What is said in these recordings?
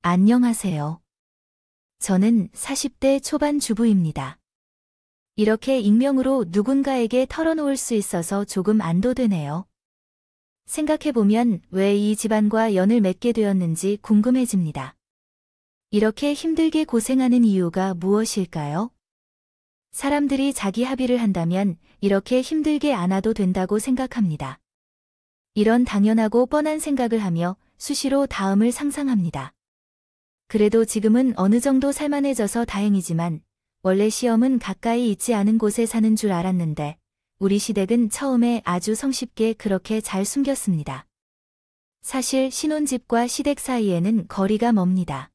안녕하세요. 저는 40대 초반 주부입니다. 이렇게 익명으로 누군가에게 털어놓을 수 있어서 조금 안도되네요. 생각해보면 왜 이 집안과 연을 맺게 되었는지 궁금해집니다. 이렇게 힘들게 고생하는 이유가 무엇일까요? 사람들이 자기 합의를 한다면 이렇게 힘들게 안 와도 된다고 생각합니다. 이런 당연하고 뻔한 생각을 하며 수시로 다음을 상상합니다. 그래도 지금은 어느 정도 살만해져서 다행이지만 원래 시험은 가까이 있지 않은 곳에 사는 줄 알았는데 우리 시댁은 처음에 아주 성쉽게 그렇게 잘 숨겼습니다. 사실 신혼집과 시댁 사이에는 거리가 멉니다.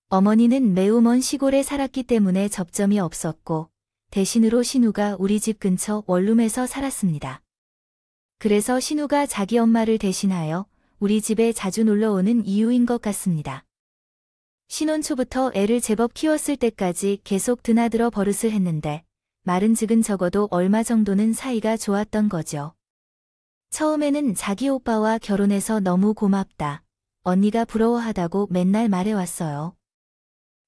어머니는 매우 먼 시골에 살았기 때문에 접점이 없었고 대신으로 신우가 우리 집 근처 원룸에서 살았습니다. 그래서 신우가 자기 엄마를 대신하여 우리 집에 자주 놀러오는 이유인 것 같습니다. 신혼 초부터 애를 제법 키웠을 때까지 계속 드나들어 버릇을 했는데 말은즉은 적어도 얼마 정도는 사이가 좋았던 거죠. 처음에는 자기 오빠와 결혼해서 너무 고맙다, 언니가 부러워하다고 맨날 말해왔어요.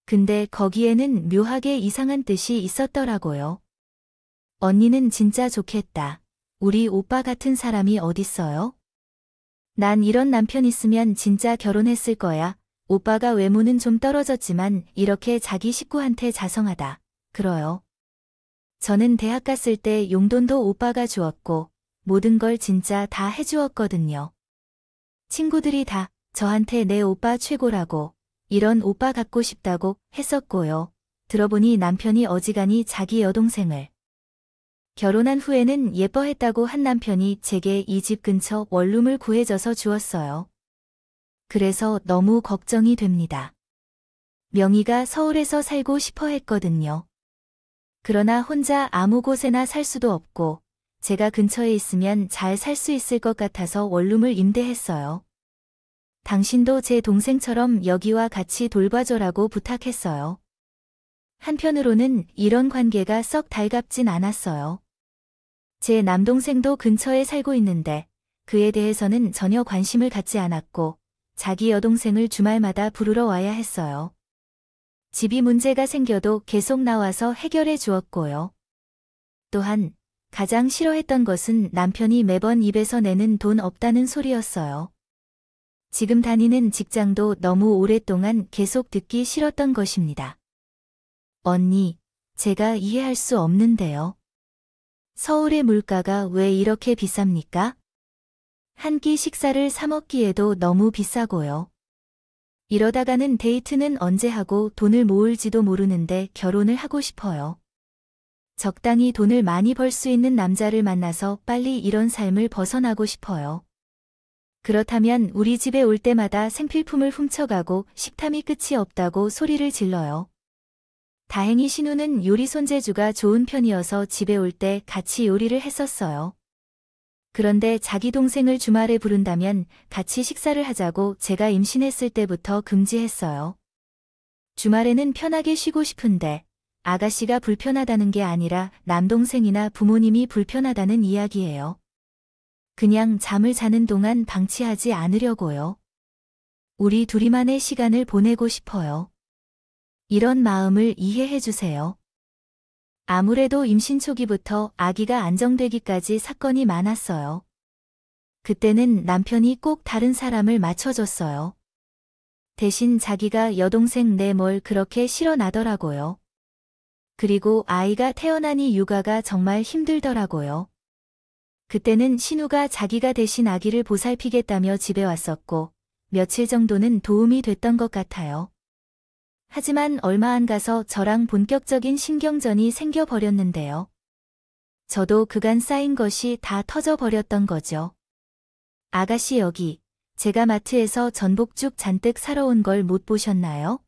근데 거기에는 묘하게 이상한 뜻이 있었더라고요. 언니는 진짜 좋겠다. 우리 오빠 같은 사람이 어딨어요? 난 이런 남편 있으면 진짜 결혼했을 거야. 오빠가 외모는 좀 떨어졌지만 이렇게 자기 식구한테 자성하다, 그러요. 저는 대학 갔을 때 용돈도 오빠가 주었고 모든 걸 진짜 다 해주었거든요. 친구들이 다 저한테 내 오빠 최고라고, 이런 오빠 갖고 싶다고 했었고요. 들어보니 남편이 어지간히 자기 여동생을 결혼한 후에는 예뻐했다고 한 남편이 제게 이 집 근처 원룸을 구해줘서 주었어요. 그래서 너무 걱정이 됩니다. 명희가 서울에서 살고 싶어 했거든요. 그러나 혼자 아무 곳에나 살 수도 없고 제가 근처에 있으면 잘 살 수 있을 것 같아서 원룸을 임대했어요. 당신도 제 동생처럼 여기와 같이 돌봐줘라고 부탁했어요. 한편으로는 이런 관계가 썩 달갑진 않았어요. 제 남동생도 근처에 살고 있는데 그에 대해서는 전혀 관심을 갖지 않았고 자기 여동생을 주말마다 부르러 와야 했어요. 집이 문제가 생겨도 계속 나와서 해결해 주었고요. 또한 가장 싫어했던 것은 남편이 매번 입에서 내는 돈 없다는 소리였어요. 지금 다니는 직장도 너무 오랫동안 계속 듣기 싫었던 것입니다. 언니, 제가 이해할 수 없는데요. 서울의 물가가 왜 이렇게 비쌉니까? 한 끼 식사를 사 먹기에도 너무 비싸고요. 이러다가는 데이트는 언제 하고 돈을 모을지도 모르는데 결혼을 하고 싶어요. 적당히 돈을 많이 벌 수 있는 남자를 만나서 빨리 이런 삶을 벗어나고 싶어요. 그렇다면 우리 집에 올 때마다 생필품을 훔쳐가고 식탐이 끝이 없다고 소리를 질러요. 다행히 신우는 요리 손재주가 좋은 편이어서 집에 올 때 같이 요리를 했었어요. 그런데 자기 동생을 주말에 부른다면 같이 식사를 하자고 제가 임신했을 때부터 금지했어요. 주말에는 편하게 쉬고 싶은데 아가씨가 불편하다는 게 아니라 남동생이나 부모님이 불편하다는 이야기예요. 그냥 잠을 자는 동안 방치하지 않으려고요. 우리 둘이만의 시간을 보내고 싶어요. 이런 마음을 이해해 주세요. 아무래도 임신 초기부터 아기가 안정되기까지 사건이 많았어요. 그때는 남편이 꼭 다른 사람을 맞춰줬어요. 대신 자기가 여동생 내 뭘 그렇게 실어나더라고요. 그리고 아이가 태어나니 육아가 정말 힘들더라고요. 그때는 신우가 자기가 대신 아기를 보살피겠다며 집에 왔었고 며칠 정도는 도움이 됐던 것 같아요. 하지만 얼마 안 가서 저랑 본격적인 신경전이 생겨버렸는데요. 저도 그간 쌓인 것이 다 터져버렸던 거죠. 아가씨 여기, 제가 마트에서 전복죽 잔뜩 사러 온 걸 못 보셨나요?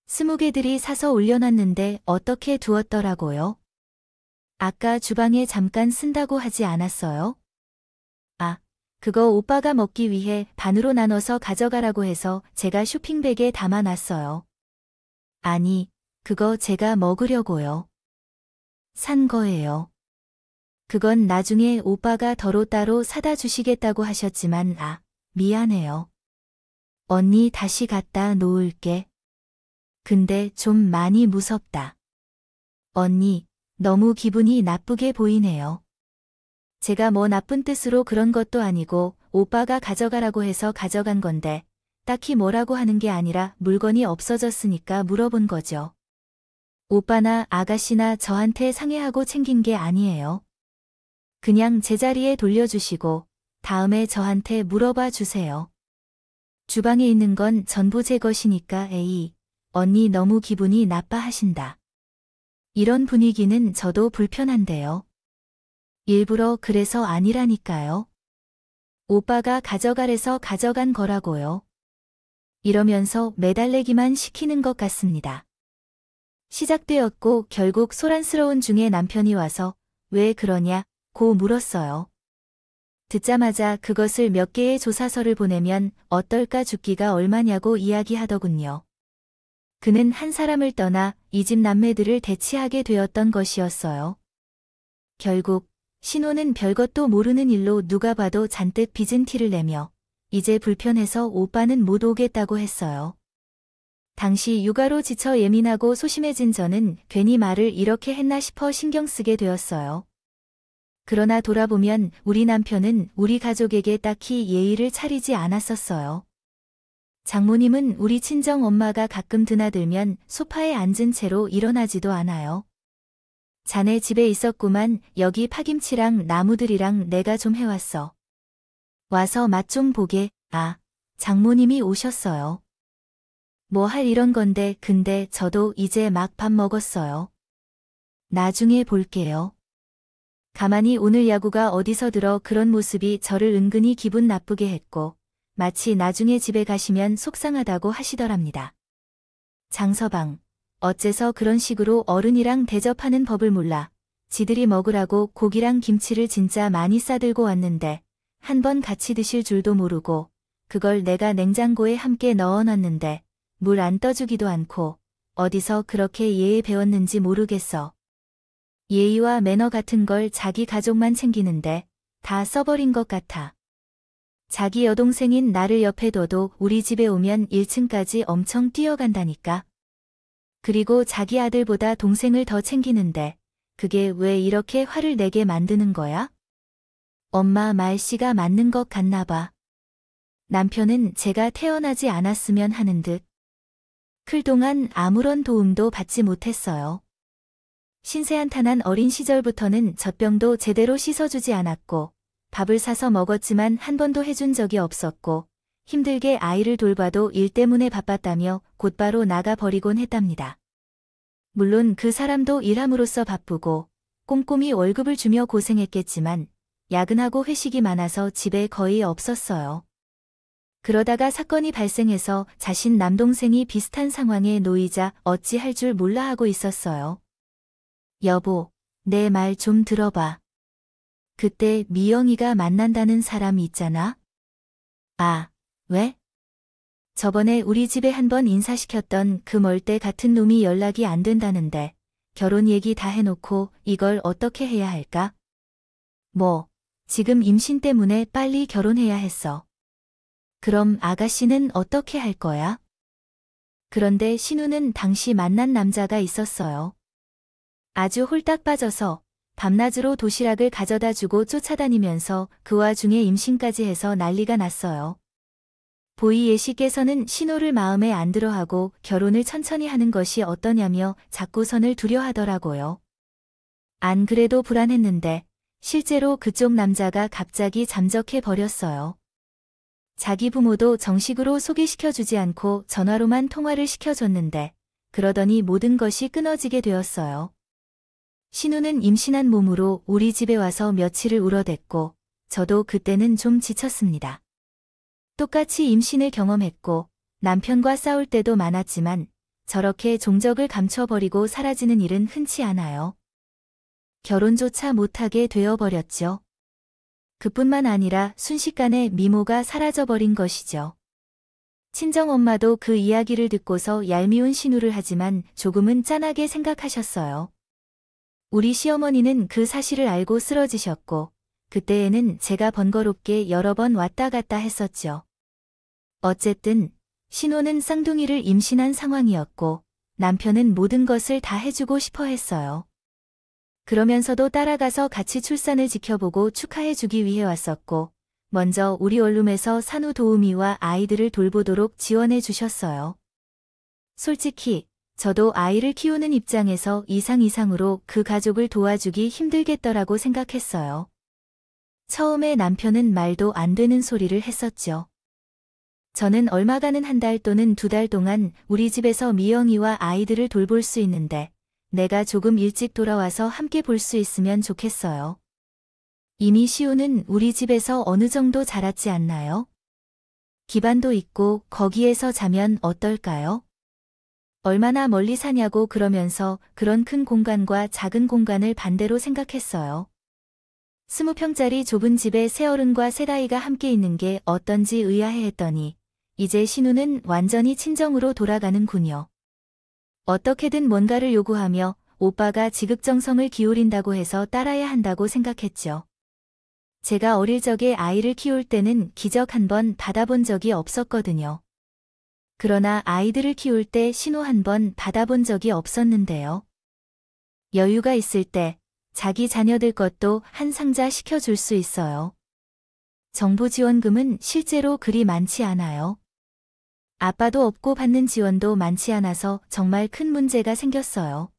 20개들이 사서 올려놨는데 어떻게 두었더라고요? 아까 주방에 잠깐 쓴다고 하지 않았어요? 아, 그거 오빠가 먹기 위해 반으로 나눠서 가져가라고 해서 제가 쇼핑백에 담아놨어요. 아니, 그거 제가 먹으려고요. 산 거예요. 그건 나중에 오빠가 더러 따로 사다 주시겠다고 하셨지만 미안해요. 언니 다시 갖다 놓을게. 근데 좀 많이 무섭다. 언니, 너무 기분이 나쁘게 보이네요. 제가 뭐 나쁜 뜻으로 그런 것도 아니고 오빠가 가져가라고 해서 가져간 건데 딱히 뭐라고 하는 게 아니라 물건이 없어졌으니까 물어본 거죠. 오빠나 아가씨나 저한테 상해하고 챙긴 게 아니에요. 그냥 제자리에 돌려주시고 다음에 저한테 물어봐 주세요. 주방에 있는 건 전부 제 것이니까 에이, 언니 너무 기분이 나빠하신다. 이런 분위기는 저도 불편한데요. 일부러 그래서 아니라니까요. 오빠가 가져가래서 가져간 거라고요. 이러면서 매달래기만 시키는 것 같습니다. 시작되었고 결국 소란스러운 중에 남편이 와서 왜 그러냐 고 물었어요. 듣자마자 그것을 몇 개의 조사서를 보내면 어떨까 죽기가 얼마냐고 이야기하더군요. 그는 한 사람을 떠나 이 집 남매들을 대치하게 되었던 것이었어요. 결국 신호는 별것도 모르는 일로 누가 봐도 잔뜩 빚은 티를 내며 이제 불편해서 오빠는 못 오겠다고 했어요. 당시 육아로 지쳐 예민하고 소심해진 저는 괜히 말을 이렇게 했나 싶어 신경 쓰게 되었어요. 그러나 돌아보면 우리 남편은 우리 가족에게 딱히 예의를 차리지 않았었어요. 장모님은 우리 친정 엄마가 가끔 드나들면 소파에 앉은 채로 일어나지도 않아요. 자네 집에 있었구만. 여기 파김치랑 나무들이랑 내가 좀 해왔어. 와서 맛 좀 보게. 아, 장모님이 오셨어요. 뭐 할 이런 건데 근데 저도 이제 막 밥 먹었어요. 나중에 볼게요. 가만히 오늘 야구가 어디서 들어 그런 모습이 저를 은근히 기분 나쁘게 했고 마치 나중에 집에 가시면 속상하다고 하시더랍니다. 장서방, 어째서 그런 식으로 어른이랑 대접하는 법을 몰라. 지들이 먹으라고 고기랑 김치를 진짜 많이 싸들고 왔는데 한 번 같이 드실 줄도 모르고 그걸 내가 냉장고에 함께 넣어놨는데 물 안 떠주기도 않고 어디서 그렇게 예의 배웠는지 모르겠어. 예의와 매너 같은 걸 자기 가족만 챙기는데 다 써버린 것 같아. 자기 여동생인 나를 옆에 둬도 우리 집에 오면 1층까지 엄청 뛰어간다니까. 그리고 자기 아들보다 동생을 더 챙기는데 그게 왜 이렇게 화를 내게 만드는 거야? 엄마 말씨가 맞는 것 같나 봐. 남편은 제가 태어나지 않았으면 하는 듯. 클 동안 아무런 도움도 받지 못했어요. 신세한탄한 어린 시절부터는 젖병도 제대로 씻어주지 않았고 밥을 사서 먹었지만 한 번도 해준 적이 없었고 힘들게 아이를 돌봐도 일 때문에 바빴다며 곧바로 나가버리곤 했답니다. 물론 그 사람도 일함으로써 바쁘고 꼼꼼히 월급을 주며 고생했겠지만 야근하고 회식이 많아서 집에 거의 없었어요. 그러다가 사건이 발생해서 자신 남동생이 비슷한 상황에 놓이자 어찌할 줄 몰라 하고 있었어요. 여보, 내 말 좀 들어봐. 그때 미영이가 만난다는 사람 있잖아? 아, 왜? 저번에 우리 집에 한번 인사시켰던 그 멀대 같은 놈이 연락이 안 된다는데 결혼 얘기 다 해놓고 이걸 어떻게 해야 할까? 뭐, 지금 임신 때문에 빨리 결혼해야 했어. 그럼 아가씨는 어떻게 할 거야? 그런데 신우는 당시 만난 남자가 있었어요. 아주 홀딱 빠져서 밤낮으로 도시락을 가져다 주고 쫓아다니면서 그 와중에 임신까지 해서 난리가 났어요. 보이 예씨께서는 신우를 마음에 안 들어하고 결혼을 천천히 하는 것이 어떠냐며 자꾸 선을 두려하더라고요. 안 그래도 불안했는데 실제로 그쪽 남자가 갑자기 잠적해 버렸어요. 자기 부모도 정식으로 소개시켜주지 않고 전화로만 통화를 시켜줬는데 그러더니 모든 것이 끊어지게 되었어요. 신우는 임신한 몸으로 우리 집에 와서 며칠을 울어댔고 저도 그때는 좀 지쳤습니다. 똑같이 임신을 경험했고 남편과 싸울 때도 많았지만 저렇게 종적을 감춰버리고 사라지는 일은 흔치 않아요. 결혼조차 못하게 되어버렸죠. 그뿐만 아니라 순식간에 미모가 사라져버린 것이죠. 친정엄마도 그 이야기를 듣고서 얄미운 신우를 하지만 조금은 짠하게 생각하셨어요. 우리 시어머니는 그 사실을 알고 쓰러지셨고 그때에는 제가 번거롭게 여러 번 왔다 갔다 했었죠. 어쨌든 신호는 쌍둥이를 임신한 상황이었고 남편은 모든 것을 다 해주고 싶어 했어요. 그러면서도 따라가서 같이 출산을 지켜보고 축하해주기 위해 왔었고 먼저 우리 원룸에서 산후도우미와 아이들을 돌보도록 지원해 주셨어요. 솔직히 저도 아이를 키우는 입장에서 이상으로 그 가족을 도와주기 힘들겠더라고 생각했어요. 처음에 남편은 말도 안 되는 소리를 했었죠. 저는 얼마가는 한 달 또는 2달 동안 우리 집에서 미영이와 아이들을 돌볼 수 있는데 내가 조금 일찍 돌아와서 함께 볼 수 있으면 좋겠어요. 이미 시우는 우리 집에서 어느 정도 자랐지 않나요? 기반도 있고 거기에서 자면 어떨까요? 얼마나 멀리 사냐고 그러면서 그런 큰 공간과 작은 공간을 반대로 생각했어요. 20평짜리 좁은 집에 새어른과 새아이가 함께 있는 게 어떤지 의아해 했더니 이제 신우는 완전히 친정으로 돌아가는군요. 어떻게든 뭔가를 요구하며 오빠가 지극정성을 기울인다고 해서 따라야 한다고 생각했죠. 제가 어릴 적에 아이를 키울 때는 기적 한 번 받아본 적이 없었거든요. 그러나 아이들을 키울 때 신호 한 번 받아본 적이 없었는데요. 여유가 있을 때 자기 자녀들 것도 한 상자 시켜줄 수 있어요. 정부 지원금은 실제로 그리 많지 않아요. 아빠도 없고 받는 지원도 많지 않아서 정말 큰 문제가 생겼어요.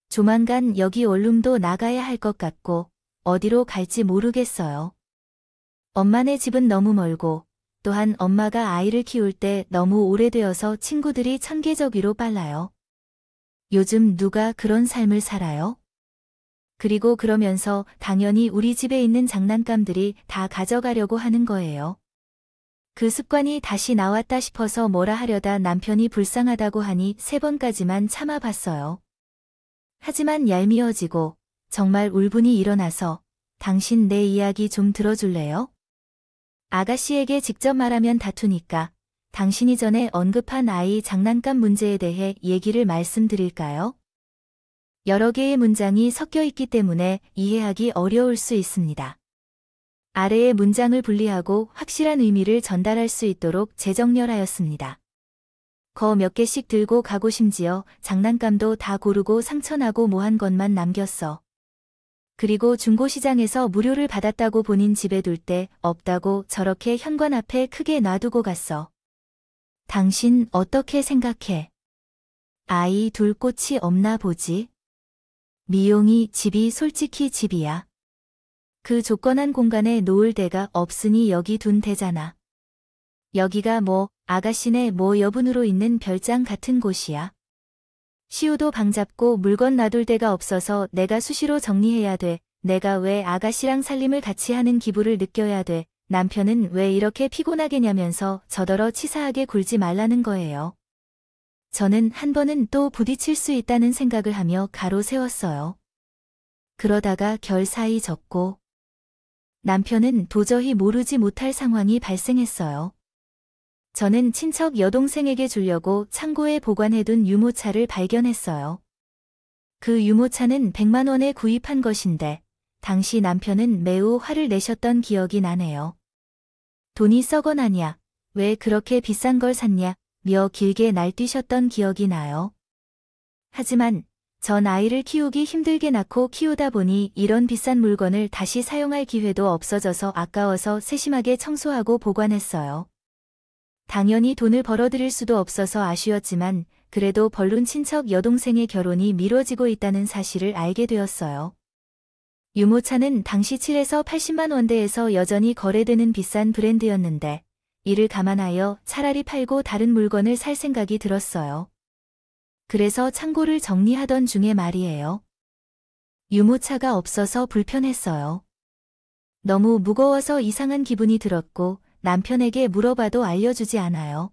조만간 여기 원룸도 나가야 할 것 같고 어디로 갈지 모르겠어요. 엄마네 집은 너무 멀고 또한 엄마가 아이를 키울 때 너무 오래되어서 친구들이 천계적으로 빨라요. 요즘 누가 그런 삶을 살아요? 그리고 그러면서 당연히 우리 집에 있는 장난감들이 다 가져가려고 하는 거예요. 그 습관이 다시 나왔다 싶어서 뭐라 하려다 남편이 불쌍하다고 하니 3번까지만 참아봤어요. 하지만 얄미워지고 정말 울분이 일어나서 당신 내 이야기 좀 들어줄래요? 아가씨에게 직접 말하면 다투니까 당신이 전에 언급한 아이 장난감 문제에 대해 얘기를 말씀드릴까요? 여러 개의 문장이 섞여 있기 때문에 이해하기 어려울 수 있습니다. 아래의 문장을 분리하고 확실한 의미를 전달할 수 있도록 재정렬하였습니다. 거 몇 개씩 들고 가고 심지어 장난감도 다 고르고 상처나고 모한 것만 남겼어. 그리고 중고시장에서 무료를 받았다고 본인 집에 둘 때 없다고 저렇게 현관 앞에 크게 놔두고 갔어. 당신 어떻게 생각해? 아이 둘 곳이 없나 보지? 미용이 집이 솔직히 집이야. 그 조건한 공간에 놓을 데가 없으니 여기 둔 데잖아. 여기가 뭐 아가씨네 뭐 여분으로 있는 별장 같은 곳이야. 시우도 방 잡고 물건 놔둘 데가 없어서 내가 수시로 정리해야 돼. 내가 왜 아가씨랑 살림을 같이 하는 기분을 느껴야 돼. 남편은 왜 이렇게 피곤하게냐면서 저더러 치사하게 굴지 말라는 거예요. 저는 한 번은 또 부딪힐 수 있다는 생각을 하며 가로 세웠어요. 그러다가 결사히 졌고 남편은 도저히 모르지 못할 상황이 발생했어요. 저는 친척 여동생에게 주려고 창고에 보관해둔 유모차를 발견했어요. 그 유모차는 100만 원에 구입한 것인데 당시 남편은 매우 화를 내셨던 기억이 나네요. 돈이 썩어나냐? 왜 그렇게 비싼 걸 샀냐? 며 길게 날뛰셨던 기억이 나요. 하지만 전 아이를 키우기 힘들게 낳고 키우다 보니 이런 비싼 물건을 다시 사용할 기회도 없어져서 아까워서 세심하게 청소하고 보관했어요. 당연히 돈을 벌어들일 수도 없어서 아쉬웠지만 그래도 벌룬 친척 여동생의 결혼이 미뤄지고 있다는 사실을 알게 되었어요. 유모차는 당시 7에서 80만 원대에서 여전히 거래되는 비싼 브랜드였는데 이를 감안하여 차라리 팔고 다른 물건을 살 생각이 들었어요. 그래서 창고를 정리하던 중에 말이에요. 유모차가 없어서 불편했어요. 너무 무거워서 이상한 기분이 들었고 남편에게 물어봐도 알려주지 않아요.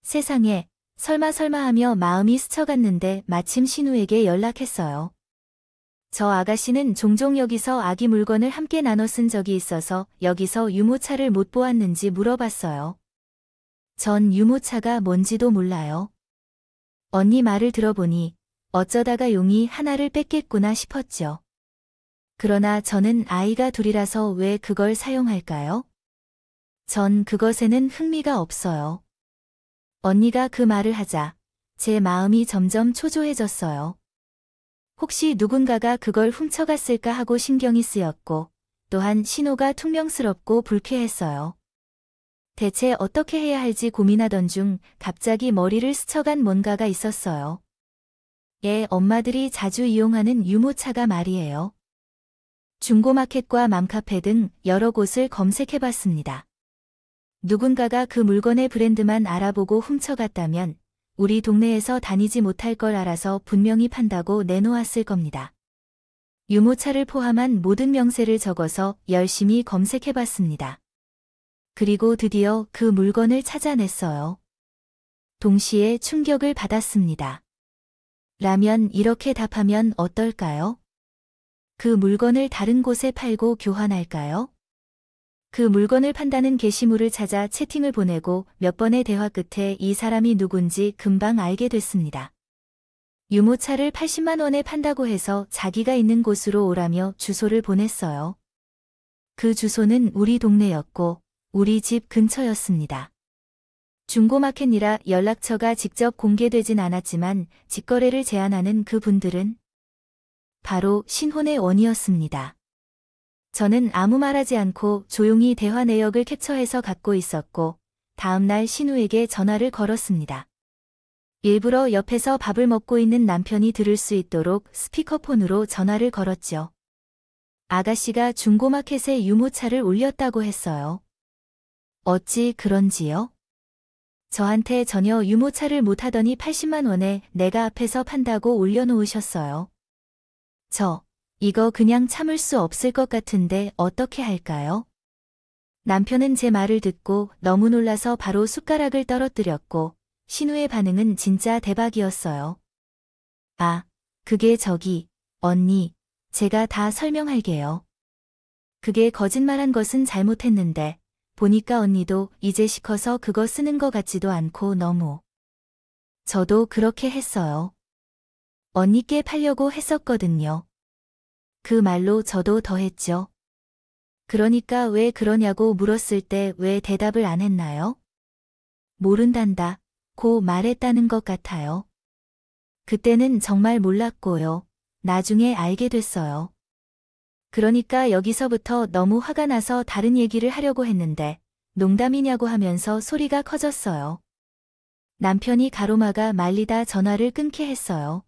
세상에, 설마 하며 마음이 스쳐갔는데 마침 신우에게 연락했어요. 저 아가씨는 종종 여기서 아기 물건을 함께 나눠 쓴 적이 있어서 여기서 유모차를 못 보았는지 물어봤어요. 전 유모차가 뭔지도 몰라요. 언니 말을 들어보니 어쩌다가 용이 하나를 뺐겠구나 싶었죠. 그러나 저는 아이가 둘이라서 왜 그걸 사용할까요? 전 그것에는 흥미가 없어요. 언니가 그 말을 하자 제 마음이 점점 초조해졌어요. 혹시 누군가가 그걸 훔쳐갔을까 하고 신경이 쓰였고 또한 신호가 퉁명스럽고 불쾌했어요. 대체 어떻게 해야 할지 고민하던 중 갑자기 머리를 스쳐간 뭔가가 있었어요. 엄마들이 자주 이용하는 유모차가 말이에요. 중고마켓과 맘카페 등 여러 곳을 검색해봤습니다. 누군가가 그 물건의 브랜드만 알아보고 훔쳐갔다면 우리 동네에서 다니지 못할 걸 알아서 분명히 판다고 내놓았을 겁니다. 유모차를 포함한 모든 명세를 적어서 열심히 검색해봤습니다. 그리고 드디어 그 물건을 찾아냈어요. 동시에 충격을 받았습니다. 라면 이렇게 답하면 어떨까요? 그 물건을 다른 곳에 팔고 교환할까요? 그 물건을 판다는 게시물을 찾아 채팅을 보내고 몇 번의 대화 끝에 이 사람이 누군지 금방 알게 됐습니다. 유모차를 80만 원에 판다고 해서 자기가 있는 곳으로 오라며 주소를 보냈어요. 그 주소는 우리 동네였고 우리 집 근처였습니다. 중고마켓이라 연락처가 직접 공개되진 않았지만 직거래를 제안하는 그 분들은 바로 신혼의 원이었습니다. 저는 아무 말하지 않고 조용히 대화 내역을 캡처해서 갖고 있었고 다음날 신우에게 전화를 걸었습니다. 일부러 옆에서 밥을 먹고 있는 남편이 들을 수 있도록 스피커폰으로 전화를 걸었죠. 아가씨가 중고마켓에 유모차를 올렸다고 했어요. 어찌 그런지요? 저한테 전혀 유모차를 못하더니 80만 원에 내가 앞에서 판다고 올려놓으셨어요. 이거 그냥 참을 수 없을 것 같은데 어떻게 할까요? 남편은 제 말을 듣고 너무 놀라서 바로 숟가락을 떨어뜨렸고 신우의 반응은 진짜 대박이었어요. 그게 언니, 제가 다 설명할게요. 그게 거짓말한 것은 잘못했는데 보니까 언니도 이제 시커서 그거 쓰는 것 같지도 않고 너무. 저도 그렇게 했어요. 언니께 팔려고 했었거든요. 그 말로 저도 더했죠. 그러니까 왜 그러냐고 물었을 때 왜 대답을 안 했나요? 모른단다 고 말했다는 것 같아요. 그때는 정말 몰랐고요. 나중에 알게 됐어요. 그러니까 여기서부터 너무 화가 나서 다른 얘기를 하려고 했는데 농담이냐고 하면서 소리가 커졌어요. 남편이 가로막아 말리다 전화를 끊게 했어요.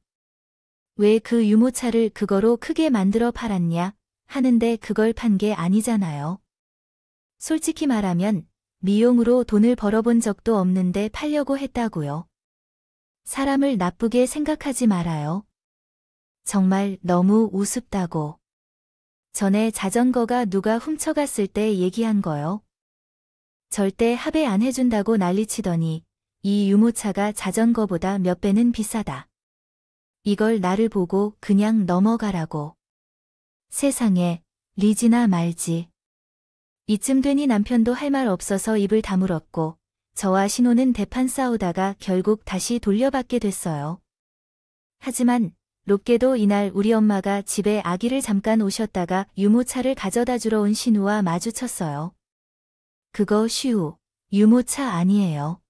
왜 그 유모차를 그거로 크게 만들어 팔았냐 하는데 그걸 판 게 아니잖아요. 솔직히 말하면 미용으로 돈을 벌어본 적도 없는데 팔려고 했다고요. 사람을 나쁘게 생각하지 말아요. 정말 너무 우습다고. 전에 자전거가 누가 훔쳐갔을 때 얘기한 거요. 절대 합의 안 해준다고 난리치더니 이 유모차가 자전거보다 몇 배는 비싸다. 이걸 나를 보고 그냥 넘어가라고. 세상에, 리지나 말지. 이쯤 되니 남편도 할 말 없어서 입을 다물었고 저와 신호는 대판 싸우다가 결국 다시 돌려받게 됐어요. 하지만 롭게도 이날 우리 엄마가 집에 아기를 잠깐 오셨다가 유모차를 가져다 주러 온 신우와 마주쳤어요. 그거 유모차 아니에요.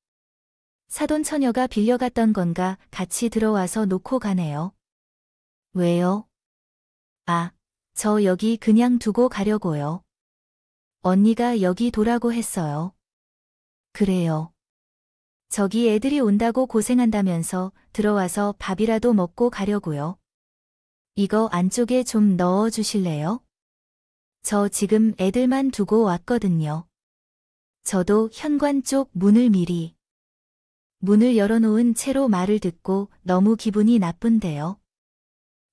사돈 처녀가 빌려갔던 건가 같이 들어와서 놓고 가네요. 왜요? 저 여기 그냥 두고 가려고요. 언니가 여기 도라고 했어요. 그래요. 저기 애들이 온다고 고생한다면서 들어와서 밥이라도 먹고 가려고요. 이거 안쪽에 좀 넣어 주실래요? 저 지금 애들만 두고 왔거든요. 저도 현관 쪽 문을 열어놓은 채로 말을 듣고 너무 기분이 나쁜데요.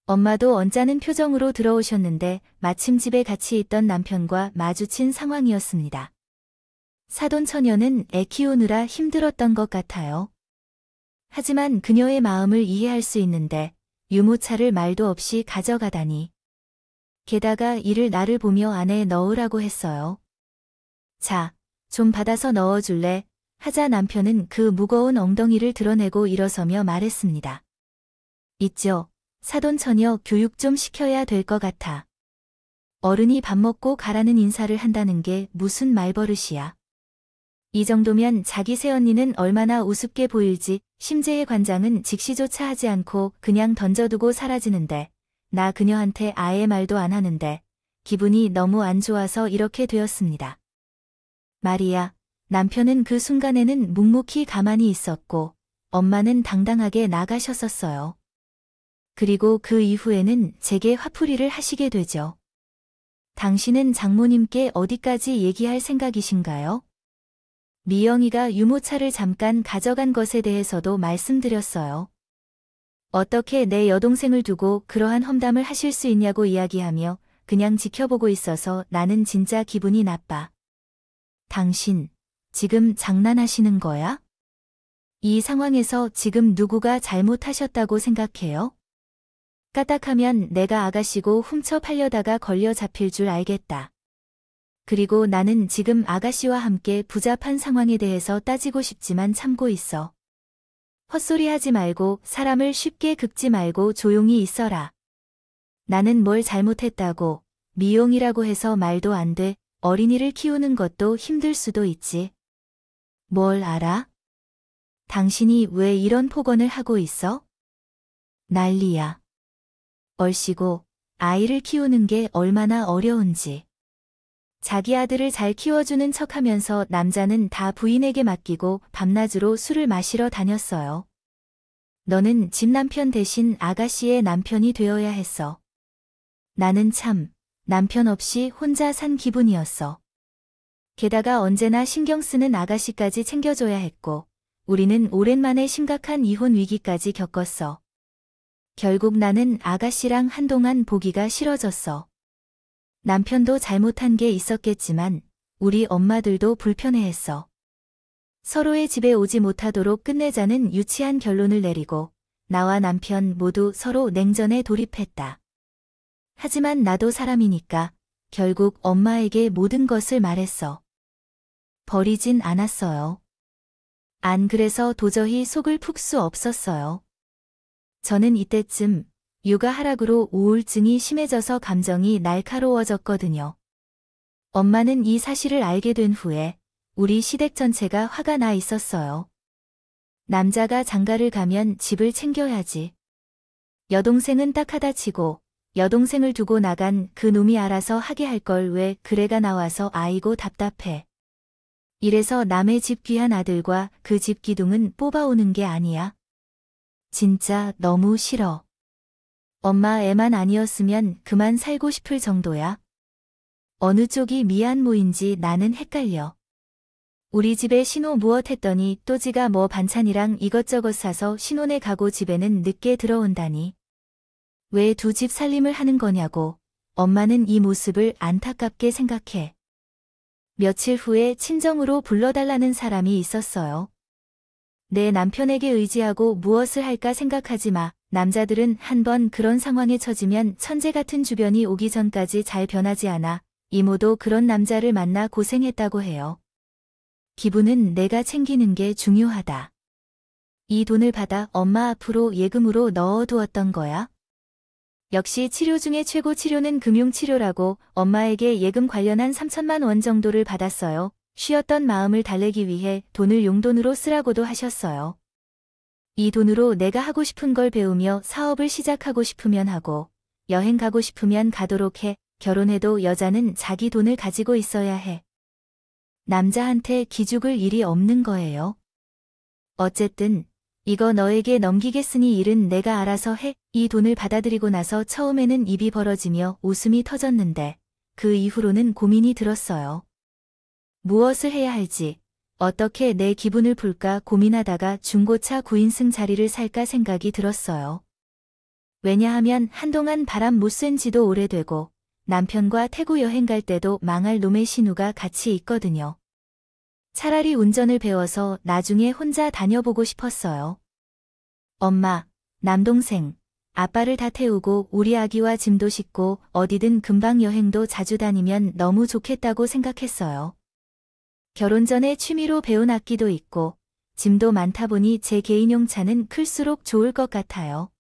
엄마도 언짢은 표정으로 들어오셨는데 마침 집에 같이 있던 남편과 마주친 상황이었습니다. 사돈 처녀는 애 키우느라 힘들었던 것 같아요. 하지만 그녀의 마음을 이해할 수 있는데 유모차를 말도 없이 가져가다니. 게다가 이를 나를 보며 안에 넣으라고 했어요. 자, 좀 받아서 넣어줄래? 하자 남편은 그 무거운 엉덩이를 드러내고 일어서며 말했습니다. 있죠. 사돈 처녀 교육 좀 시켜야 될 것 같아. 어른이 밥 먹고 가라는 인사를 한다는 게 무슨 말버릇이야. 이 정도면 자기 새언니는 얼마나 우습게 보일지. 심재의 관장은 직시조차 하지 않고 그냥 던져두고 사라지는데 나 그녀한테 아예 말도 안 하는데 기분이 너무 안 좋아서 이렇게 되었습니다. 마리아, 남편은 그 순간에는 묵묵히 가만히 있었고 엄마는 당당하게 나가셨었어요. 그리고 그 이후에는 제게 화풀이를 하시게 되죠. 당신은 장모님께 어디까지 얘기할 생각이신가요? 미영이가 유모차를 잠깐 가져간 것에 대해서도 말씀드렸어요. 어떻게 내 여동생을 두고 그러한 험담을 하실 수 있냐고 이야기하며 그냥 지켜보고 있어서 나는 진짜 기분이 나빠. 당신, 지금 장난하시는 거야? 이 상황에서 지금 누구가 잘못하셨다고 생각해요? 까딱하면 내가 아가씨고 훔쳐 팔려다가 걸려 잡힐 줄 알겠다. 그리고 나는 지금 아가씨와 함께 부잡한 상황에 대해서 따지고 싶지만 참고 있어. 헛소리 하지 말고 사람을 쉽게 긁지 말고 조용히 있어라. 나는 뭘 잘못했다고 미용이라고 해서 말도 안 돼. 어린이를 키우는 것도 힘들 수도 있지. 뭘 알아? 당신이 왜 이런 폭언을 하고 있어? 난리야. 얼씨고 아이를 키우는 게 얼마나 어려운지. 자기 아들을 잘 키워주는 척하면서 남자는 다 부인에게 맡기고 밤낮으로 술을 마시러 다녔어요. 너는 집 남편 대신 아가씨의 남편이 되어야 했어. 나는 참 남편 없이 혼자 산 기분이었어. 게다가 언제나 신경 쓰는 아가씨까지 챙겨줘야 했고 우리는 오랜만에 심각한 이혼 위기까지 겪었어. 결국 나는 아가씨랑 한동안 보기가 싫어졌어. 남편도 잘못한 게 있었겠지만 우리 엄마들도 불편해했어. 서로의 집에 오지 못하도록 끝내자는 유치한 결론을 내리고 나와 남편 모두 서로 냉전에 돌입했다. 하지만 나도 사람이니까 결국 엄마에게 모든 것을 말했어. 버리진 않았어요. 안 그래서 도저히 속을 풀 수 없었어요. 저는 이때쯤 육아 하락으로 우울증이 심해져서 감정이 날카로워졌거든요. 엄마는 이 사실을 알게 된 후에 우리 시댁 전체가 화가 나 있었어요. 남자가 장가를 가면 집을 챙겨야지. 여동생은 딱 하다 치고 여동생을 두고 나간 그 놈이 알아서 하게 할 걸 왜 그래가 나와서 아이고 답답해. 이래서 남의 집 귀한 아들과 그 집 기둥은 뽑아오는 게 아니야. 진짜 너무 싫어. 엄마 애만 아니었으면 그만 살고 싶을 정도야. 어느 쪽이 미안모인지 나는 헷갈려. 우리 집에 신호 무엇 했더니 또 지가 뭐 반찬이랑 이것저것 사서 신혼에 가고 집에는 늦게 들어온다니. 왜 두 집 살림을 하는 거냐고. 엄마는 이 모습을 안타깝게 생각해. 며칠 후에 친정으로 불러달라는 사람이 있었어요. 내 남편에게 의지하고 무엇을 할까 생각하지 마. 남자들은 한번 그런 상황에 처지면 천재 같은 주변이 오기 전까지 잘 변하지 않아. 이모도 그런 남자를 만나 고생했다고 해요. 기분은 내가 챙기는 게 중요하다. 이 돈을 받아 엄마 앞으로 예금으로 넣어두었던 거야. 역시 치료 중에 최고 치료는 금융치료라고 엄마에게 예금 관련한 3천만 원 정도를 받았어요. 쉬었던 마음을 달래기 위해 돈을 용돈으로 쓰라고도 하셨어요. 이 돈으로 내가 하고 싶은 걸 배우며 사업을 시작하고 싶으면 하고 여행 가고 싶으면 가도록 해. 결혼해도 여자는 자기 돈을 가지고 있어야 해. 남자한테 기죽을 일이 없는 거예요. 어쨌든 이거 너에게 넘기겠으니 일은 내가 알아서 해. 이 돈을 받아들이고 나서 처음에는 입이 벌어지며 웃음이 터졌는데 그 이후로는 고민이 들었어요. 무엇을 해야 할지, 어떻게 내 기분을 풀까 고민하다가 중고차 9인승 자리를 살까 생각이 들었어요. 왜냐하면 한동안 바람 못 쐰 지도 오래되고 남편과 태국 여행 갈 때도 망할 놈의 신우가 같이 있거든요. 차라리 운전을 배워서 나중에 혼자 다녀보고 싶었어요. 엄마, 남동생, 아빠를 다 태우고 우리 아기와 짐도 싣고 어디든 금방 여행도 자주 다니면 너무 좋겠다고 생각했어요. 결혼 전에 취미로 배운 악기도 있고 짐도 많다 보니 제 개인용 차는 클수록 좋을 것 같아요.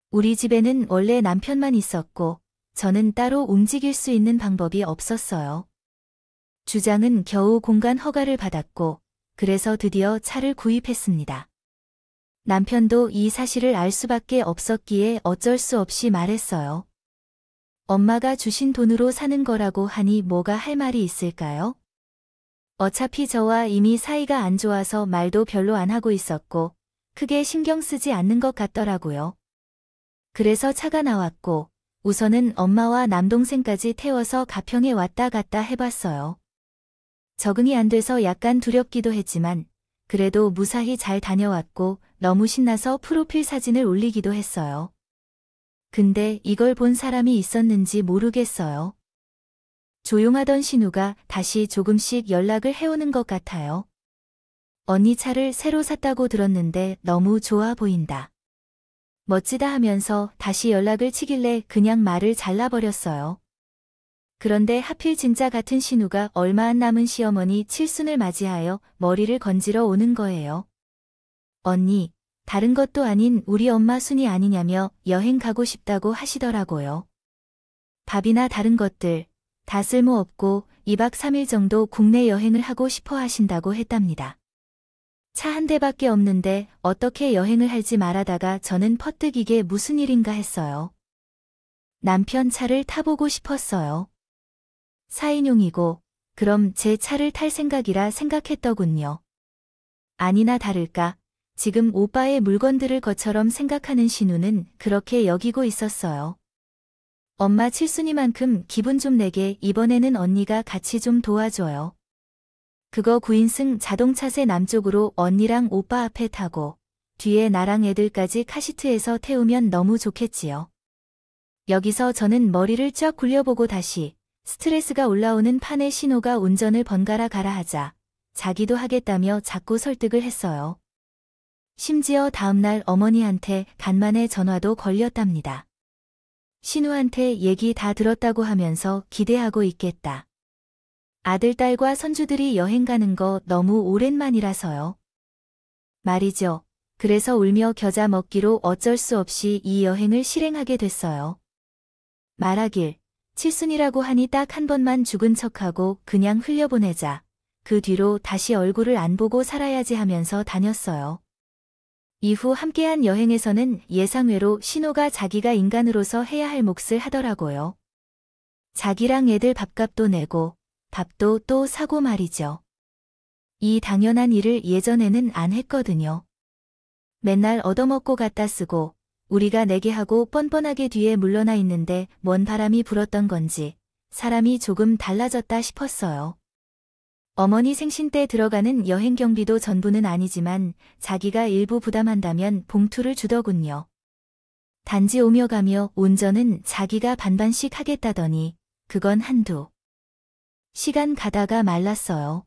우리 집에는 원래 남편만 있었고 저는 따로 움직일 수 있는 방법이 없었어요. 주장은 겨우 공간 허가를 받았고 그래서 드디어 차를 구입했습니다. 남편도 이 사실을 알 수밖에 없었기에 어쩔 수 없이 말했어요. 엄마가 주신 돈으로 사는 거라고 하니 뭐가 할 말이 있을까요? 어차피 저와 이미 사이가 안 좋아서 말도 별로 안 하고 있었고 크게 신경 쓰지 않는 것 같더라고요. 그래서 차가 나왔고 우선은 엄마와 남동생까지 태워서 가평에 왔다 갔다 해봤어요. 적응이 안 돼서 약간 두렵기도 했지만 그래도 무사히 잘 다녀왔고 너무 신나서 프로필 사진을 올리기도 했어요. 근데 이걸 본 사람이 있었는지 모르겠어요. 조용하던 신우가 다시 조금씩 연락을 해오는 것 같아요. 언니 차를 새로 샀다고 들었는데 너무 좋아 보인다. 멋지다 하면서 다시 연락을 치길래 그냥 말을 잘라버렸어요. 그런데 하필 진짜 같은 신우가 얼마 안 남은 시어머니 칠순을 맞이하여 머리를 건지러 오는 거예요. 언니, 다른 것도 아닌 우리 엄마 순이 아니냐며 여행 가고 싶다고 하시더라고요. 밥이나 다른 것들 다 쓸모없고 2박 3일 정도 국내 여행을 하고 싶어 하신다고 했답니다. 차 한 대밖에 없는데 어떻게 여행을 할지 말하다가 저는 퍼뜩 이게 무슨 일인가 했어요. 남편 차를 타보고 싶었어요. 4인용이고 그럼 제 차를 탈 생각이라 생각했더군요. 아니나 다를까 지금 오빠의 물건들을 것처럼 생각하는 신우는 그렇게 여기고 있었어요. 엄마 칠순이만큼 기분 좀 내게 이번에는 언니가 같이 좀 도와줘요. 그거 9인승 자동차세 남쪽으로 언니랑 오빠 앞에 타고 뒤에 나랑 애들까지 카시트에서 태우면 너무 좋겠지요. 여기서 저는 머리를 쫙 굴려보고 다시 스트레스가 올라오는 판에 신우가 운전을 번갈아 가라 하자 자기도 하겠다며 자꾸 설득을 했어요. 심지어 다음날 어머니한테 간만에 전화도 걸렸답니다. 신우한테 얘기 다 들었다고 하면서 기대하고 있겠다. 아들, 딸과 손주들이 여행 가는 거 너무 오랜만이라서요. 말이죠. 그래서 울며 겨자 먹기로 어쩔 수 없이 이 여행을 실행하게 됐어요. 말하길, 칠순이라고 하니 딱 한 번만 죽은 척하고 그냥 흘려보내자. 그 뒤로 다시 얼굴을 안 보고 살아야지 하면서 다녔어요. 이후 함께한 여행에서는 예상외로 신우가 자기가 인간으로서 해야 할 몫을 하더라고요. 자기랑 애들 밥값도 내고 밥도 또 사고 말이죠. 이 당연한 일을 예전에는 안 했거든요. 맨날 얻어먹고 갖다 쓰고 우리가 내게 하고 뻔뻔하게 뒤에 물러나 있는데 뭔 바람이 불었던 건지 사람이 조금 달라졌다 싶었어요. 어머니 생신 때 들어가는 여행 경비도 전부는 아니지만 자기가 일부 부담한다면 봉투를 주더군요. 단지 오며 가며 운전은 자기가 반반씩 하겠다더니 그건 한두 시간 가다가 말랐어요.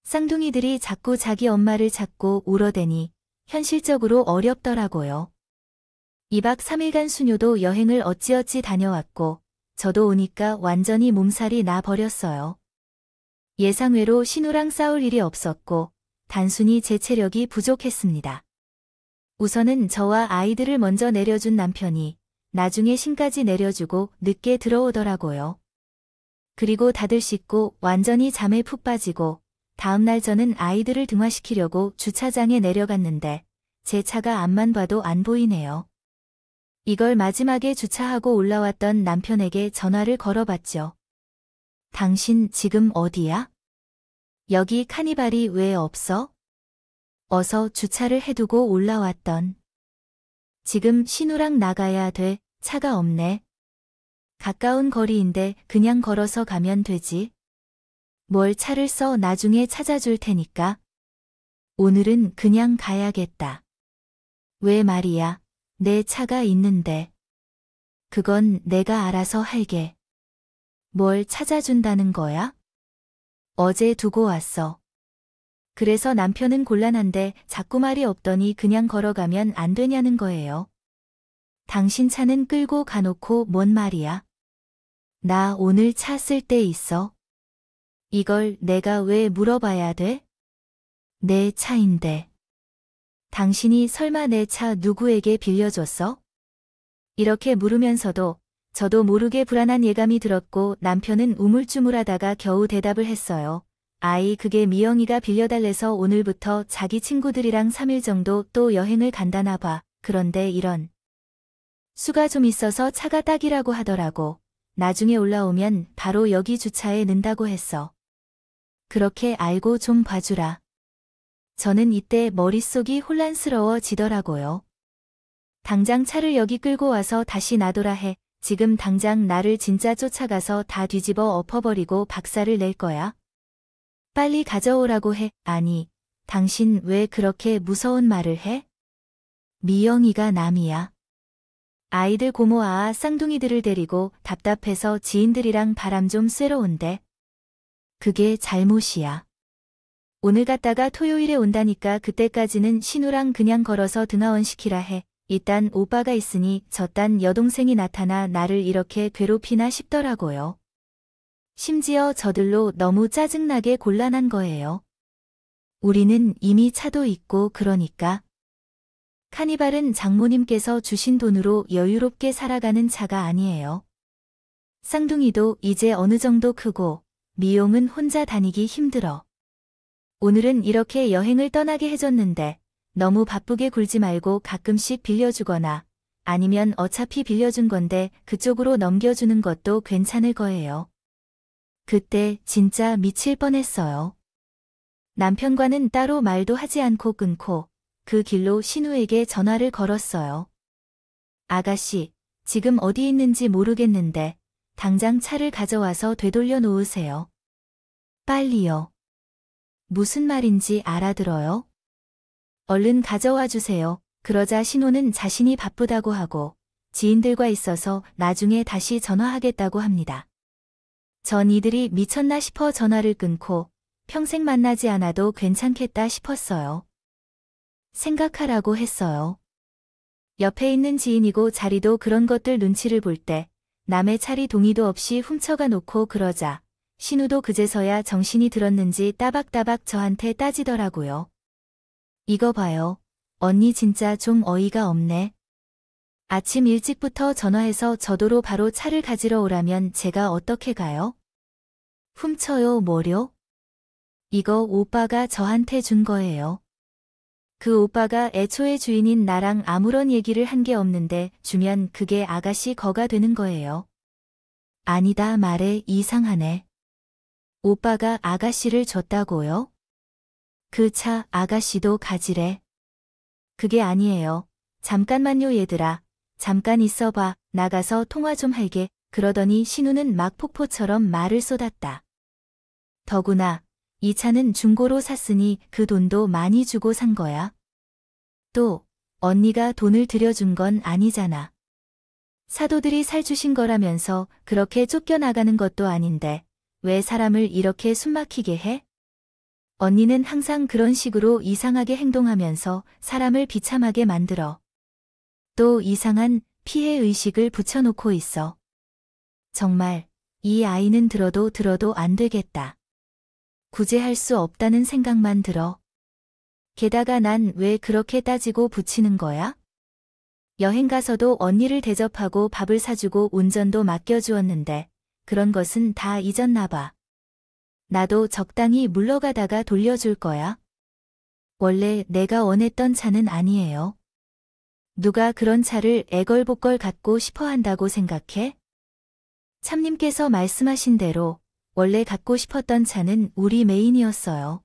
쌍둥이들이 자꾸 자기 엄마를 찾고 울어대니 현실적으로 어렵더라고요. 2박 3일간 수녀도 여행을 어찌어찌 다녀왔고 저도 오니까 완전히 몸살이 나 버렸어요. 예상외로 신우랑 싸울 일이 없었고 단순히 제 체력이 부족했습니다. 우선은 저와 아이들을 먼저 내려준 남편이 나중에 신까지 내려주고 늦게 들어오더라고요. 그리고 다들 씻고 완전히 잠에 푹 빠지고 다음날 저는 아이들을 등하시키려고 주차장에 내려갔는데 제 차가 앞만 봐도 안 보이네요. 이걸 마지막에 주차하고 올라왔던 남편에게 전화를 걸어봤죠. 당신 지금 어디야? 여기 카니발이 왜 없어? 어서 주차를 해두고 올라왔던. 지금 신우랑 나가야 돼. 차가 없네. 가까운 거리인데 그냥 걸어서 가면 되지. 뭘 차를 써 나중에 찾아줄 테니까. 오늘은 그냥 가야겠다. 왜 말이야. 내 차가 있는데. 그건 내가 알아서 할게. 뭘 찾아준다는 거야? 어제 두고 왔어. 그래서 남편은 곤란한데 자꾸 말이 없더니 그냥 걸어가면 안 되냐는 거예요. 당신 차는 끌고 가놓고 뭔 말이야? 나 오늘 차 쓸 때 있어. 이걸 내가 왜 물어봐야 돼? 내 차인데. 당신이 설마 내 차 누구에게 빌려줬어? 이렇게 물으면서도 저도 모르게 불안한 예감이 들었고 남편은 우물쭈물하다가 겨우 대답을 했어요. 아이, 그게 미영이가 빌려달래서 오늘부터 자기 친구들이랑 3일 정도 또 여행을 간다나 봐. 그런데 이런 수가 좀 있어서 차가 딱이라고 하더라고. 나중에 올라오면 바로 여기 주차해 는다고 했어. 그렇게 알고 좀 봐주라. 저는 이때 머릿속이 혼란스러워지더라고요. 당장 차를 여기 끌고 와서 다시 놔둬라 해. 지금 당장 나를 진짜 쫓아가서 다 뒤집어 엎어버리고 박살을 낼 거야. 빨리 가져오라고 해. 아니, 당신 왜 그렇게 무서운 말을 해? 미영이가 남이야. 아이들 고모아 쌍둥이들을 데리고 답답해서 지인들이랑 바람 좀 쐬러 온대. 그게 잘못이야. 오늘 갔다가 토요일에 온다니까 그때까지는 신우랑 그냥 걸어서 등하원 시키라 해. 일단 오빠가 있으니 저딴 여동생이 나타나 나를 이렇게 괴롭히나 싶더라고요. 심지어 저들로 너무 짜증나게 곤란한 거예요. 우리는 이미 차도 있고 그러니까. 카니발은 장모님께서 주신 돈으로 여유롭게 살아가는 차가 아니에요. 쌍둥이도 이제 어느 정도 크고 미용은 혼자 다니기 힘들어. 오늘은 이렇게 여행을 떠나게 해줬는데 너무 바쁘게 굴지 말고 가끔씩 빌려주거나 아니면 어차피 빌려준 건데 그쪽으로 넘겨주는 것도 괜찮을 거예요. 그때 진짜 미칠 뻔했어요. 남편과는 따로 말도 하지 않고 끊고 그 길로 신우에게 전화를 걸었어요. 아가씨, 지금 어디 있는지 모르겠는데 당장 차를 가져와서 되돌려 놓으세요. 빨리요. 무슨 말인지 알아들어요? 얼른 가져와 주세요. 그러자 신우는 자신이 바쁘다고 하고 지인들과 있어서 나중에 다시 전화하겠다고 합니다. 전 이들이 미쳤나 싶어 전화를 끊고 평생 만나지 않아도 괜찮겠다 싶었어요. 생각하라고 했어요. 옆에 있는 지인이고 자리도 그런 것들 눈치를 볼 때 남의 차리 동의도 없이 훔쳐가 놓고 그러자 신우도 그제서야 정신이 들었는지 따박따박 저한테 따지더라고요. 이거 봐요. 언니 진짜 좀 어이가 없네. 아침 일찍부터 전화해서 저도로 바로 차를 가지러 오라면 제가 어떻게 가요? 훔쳐요 뭐려? 이거 오빠가 저한테 준 거예요. 그 오빠가 애초에 주인인 나랑 아무런 얘기를 한 게 없는데 주면 그게 아가씨 거가 되는 거예요. 아니다 말해 이상하네. 오빠가 아가씨를 줬다고요? 그 차 아가씨도 가지래. 그게 아니에요. 잠깐만요 얘들아. 잠깐 있어봐. 나가서 통화 좀 할게. 그러더니 신우는 막 폭포처럼 말을 쏟았다. 더구나 이 차는 중고로 샀으니 그 돈도 많이 주고 산 거야. 또 언니가 돈을 들여준 건 아니잖아. 사도들이 살주신 거라면서 그렇게 쫓겨나가는 것도 아닌데 왜 사람을 이렇게 숨막히게 해? 언니는 항상 그런 식으로 이상하게 행동하면서 사람을 비참하게 만들어. 또 이상한 피해의식을 붙여놓고 있어. 정말 이 아이는 들어도 안 되겠다. 구제할 수 없다는 생각만 들어. 게다가 난 왜 그렇게 따지고 붙이는 거야? 여행 가서도 언니를 대접하고 밥을 사주고 운전도 맡겨주었는데 그런 것은 다 잊었나 봐. 나도 적당히 물러가다가 돌려줄 거야. 원래 내가 원했던 차는 아니에요. 누가 그런 차를 애걸복걸 갖고 싶어 한다고 생각해? 참님께서 말씀하신 대로 원래 갖고 싶었던 차는 우리 메인이었어요.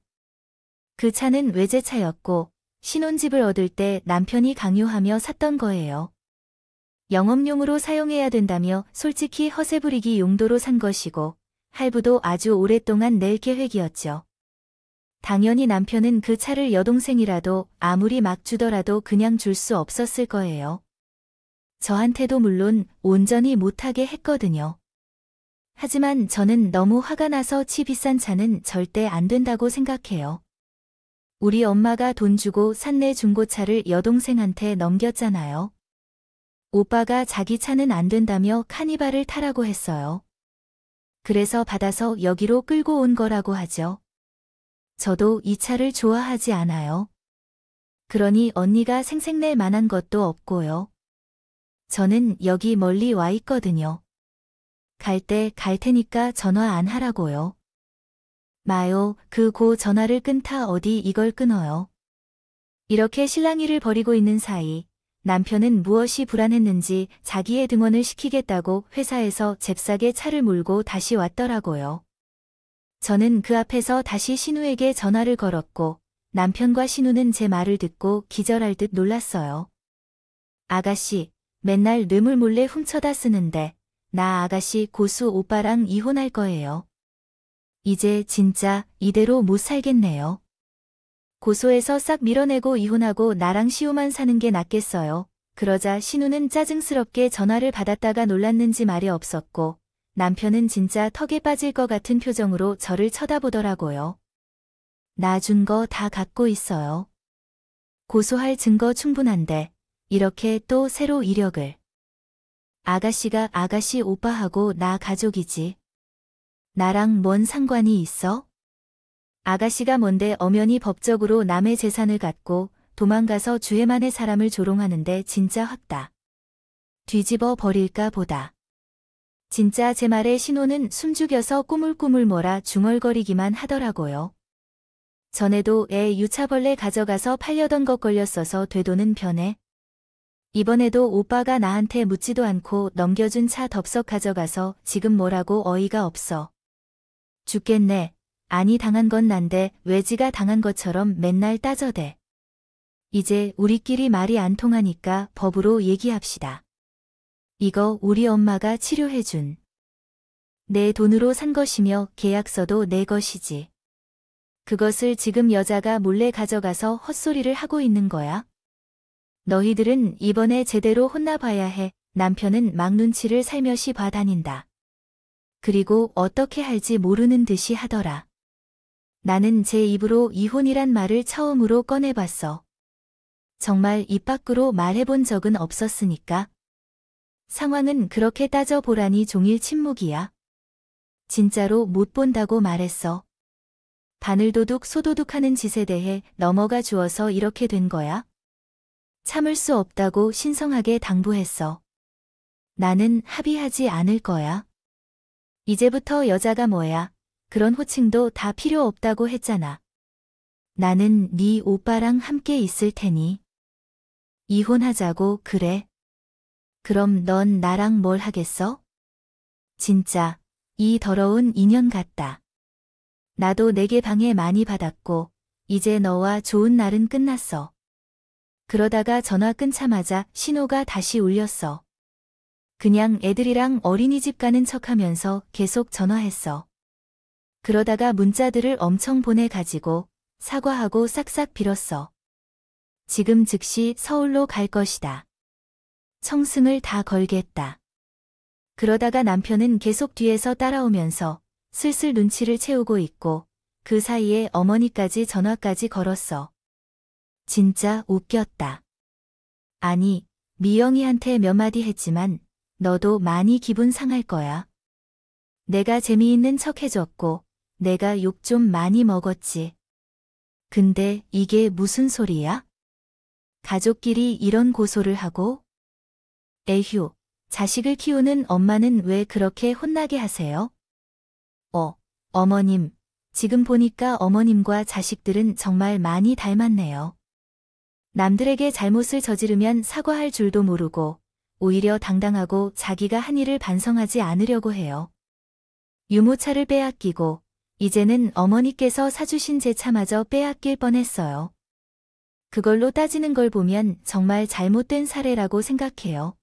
그 차는 외제차였고 신혼집을 얻을 때 남편이 강요하며 샀던 거예요. 영업용으로 사용해야 된다며 솔직히 허세 부리기 용도로 산 것이고 할부도 아주 오랫동안 낼 계획이었죠. 당연히 남편은 그 차를 여동생이라도 아무리 막 주더라도 그냥 줄 수 없었을 거예요. 저한테도 물론 온전히 못하게 했거든요. 하지만 저는 너무 화가 나서 치 비싼 차는 절대 안 된다고 생각해요. 우리 엄마가 돈 주고 산 내 중고차를 여동생한테 넘겼잖아요. 오빠가 자기 차는 안 된다며 카니발을 타라고 했어요. 그래서 받아서 여기로 끌고 온 거라고 하죠. 저도 이 차를 좋아하지 않아요. 그러니 언니가 생색낼 만한 것도 없고요. 저는 여기 멀리 와 있거든요. 갈 때 갈 테니까 전화 안 하라고요. 마요, 그 고 전화를 끊다 어디 이걸 끊어요. 이렇게 실랑이를 벌이고 있는 사이 남편은 무엇이 불안했는지 자기의 등원을 시키겠다고 회사에서 잽싸게 차를 몰고 다시 왔더라고요. 저는 그 앞에서 다시 신우에게 전화를 걸었고 남편과 신우는 제 말을 듣고 기절할 듯 놀랐어요. 아가씨, 맨날 뇌물 몰래 훔쳐다 쓰는데 나 아가씨 고수 오빠랑 이혼할 거예요. 이제 진짜 이대로 못 살겠네요. 고소해서 싹 밀어내고 이혼하고 나랑 시우만 사는 게 낫겠어요. 그러자 신우는 짜증스럽게 전화를 받았다가 놀랐는지 말이 없었고 남편은 진짜 턱에 빠질 것 같은 표정으로 저를 쳐다보더라고요. 나 준 거 다 갖고 있어요. 고소할 증거 충분한데 이렇게 또 새로 이력을. 아가씨가 아가씨 오빠하고 나 가족이지. 나랑 뭔 상관이 있어? 아가씨가 뭔데 엄연히 법적으로 남의 재산을 갖고 도망가서 주해만의 사람을 조롱하는데 진짜 확다. 뒤집어 버릴까 보다. 진짜 제 말에 신호는 숨죽여서 꾸물꾸물 뭐라 중얼거리기만 하더라고요. 전에도 애 유차벌레 가져가서 팔려던 것 걸렸어서 되도는 변해. 이번에도 오빠가 나한테 묻지도 않고 넘겨준 차 덥석 가져가서 지금 뭐라고 어이가 없어. 죽겠네. 아니 당한 건 난데 왜 지가 당한 것처럼 맨날 따져대. 이제 우리끼리 말이 안 통하니까 법으로 얘기합시다. 이거 우리 엄마가 치료해준. 내 돈으로 산 것이며 계약서도 내 것이지. 그것을 지금 여자가 몰래 가져가서 헛소리를 하고 있는 거야? 너희들은 이번에 제대로 혼나봐야 해. 남편은 막 눈치를 살며시 봐다닌다. 그리고 어떻게 할지 모르는 듯이 하더라. 나는 제 입으로 이혼이란 말을 처음으로 꺼내봤어. 정말 입 밖으로 말해본 적은 없었으니까. 상황은 그렇게 따져보라니 종일 침묵이야. 진짜로 못 본다고 말했어. 바늘도둑 소도둑하는 짓에 대해 넘어가 주어서 이렇게 된 거야? 참을 수 없다고 신성하게 당부했어. 나는 합의하지 않을 거야. 이제부터 여자가 뭐야. 그런 호칭도 다 필요 없다고 했잖아. 나는 네 오빠랑 함께 있을 테니. 이혼하자고 그래. 그럼 넌 나랑 뭘 하겠어? 진짜 이 더러운 인연 같다. 나도 내게 방해 많이 받았고 이제 너와 좋은 날은 끝났어. 그러다가 전화 끊자마자 신호가 다시 울렸어. 그냥 애들이랑 어린이집 가는 척하면서 계속 전화했어. 그러다가 문자들을 엄청 보내가지고 사과하고 싹싹 빌었어. 지금 즉시 서울로 갈 것이다. 청승을 다 걸겠다. 그러다가 남편은 계속 뒤에서 따라오면서 슬슬 눈치를 채우고 있고 그 사이에 어머니까지 전화까지 걸었어. 진짜 웃겼다. 아니, 미영이한테 몇 마디 했지만 너도 많이 기분 상할 거야. 내가 재미있는 척 해줬고 내가 욕 좀 많이 먹었지. 근데 이게 무슨 소리야? 가족끼리 이런 고소를 하고? 에휴, 자식을 키우는 엄마는 왜 그렇게 혼나게 하세요? 어머님, 지금 보니까 어머님과 자식들은 정말 많이 닮았네요. 남들에게 잘못을 저지르면 사과할 줄도 모르고 오히려 당당하고 자기가 한 일을 반성하지 않으려고 해요. 유모차를 빼앗기고 이제는 어머니께서 사주신 제 차마저 빼앗길 뻔했어요. 그걸로 따지는 걸 보면 정말 잘못된 사례라고 생각해요.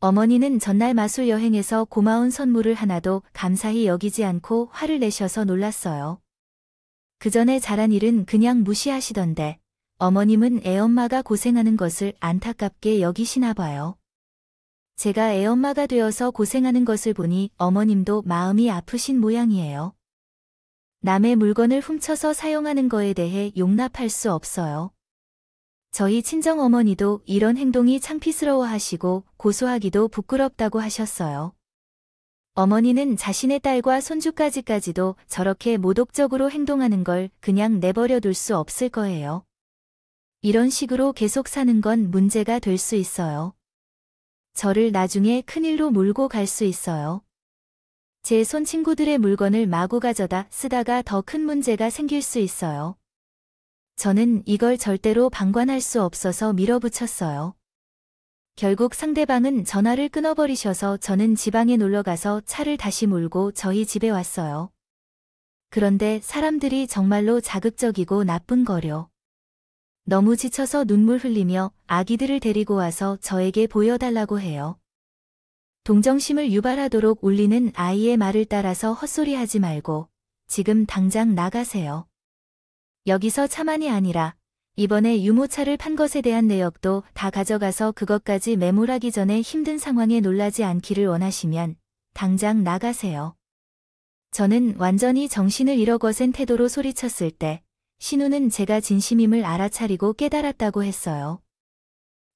어머니는 전날 마술 여행에서 고마운 선물을 하나도 감사히 여기지 않고 화를 내셔서 놀랐어요. 그 전에 잘한 일은 그냥 무시하시던데 어머님은 애엄마가 고생하는 것을 안타깝게 여기시나 봐요. 제가 애엄마가 되어서 고생하는 것을 보니 어머님도 마음이 아프신 모양이에요. 남의 물건을 훔쳐서 사용하는 거에 대해 용납할 수 없어요. 저희 친정어머니도 이런 행동이 창피스러워 하시고 고소하기도 부끄럽다고 하셨어요. 어머니는 자신의 딸과 손주까지도 저렇게 모독적으로 행동하는 걸 그냥 내버려 둘 수 없을 거예요. 이런 식으로 계속 사는 건 문제가 될 수 있어요. 저를 나중에 큰일로 몰고 갈 수 있어요. 제 손 친구들의 물건을 마구 가져다 쓰다가 더 큰 문제가 생길 수 있어요. 저는 이걸 절대로 방관할 수 없어서 밀어붙였어요. 결국 상대방은 전화를 끊어버리셔서 저는 지방에 놀러가서 차를 다시 몰고 저희 집에 왔어요. 그런데 사람들이 정말로 자극적이고 나쁜 거려. 너무 지쳐서 눈물 흘리며 아기들을 데리고 와서 저에게 보여달라고 해요. 동정심을 유발하도록 울리는 아이의 말을 따라서 헛소리하지 말고 지금 당장 나가세요. 여기서 차만이 아니라 이번에 유모차를 판 것에 대한 내역도 다 가져가서 그것까지 매몰하기 전에 힘든 상황에 놀라지 않기를 원하시면 당장 나가세요. 저는 완전히 정신을 잃어거센 태도로 소리쳤을 때 신우는 제가 진심임을 알아차리고 깨달았다고 했어요.